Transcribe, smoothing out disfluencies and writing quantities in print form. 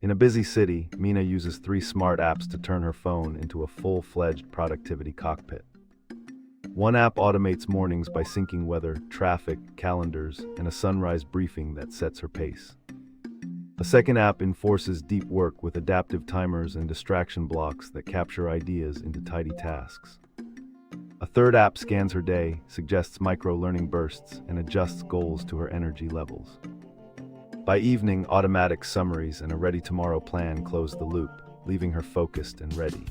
In a busy city, Mina uses three smart apps to turn her phone into a full-fledged productivity cockpit. One app automates mornings by syncing weather, traffic, calendars, and a sunrise briefing that sets her pace. A second app enforces deep work with adaptive timers and distraction blocks that capture ideas into tidy tasks. A third app scans her day, suggests micro-learning bursts, and adjusts goals to her energy levels. By evening, automatic summaries and a ready tomorrow plan close the loop, leaving her focused and ready.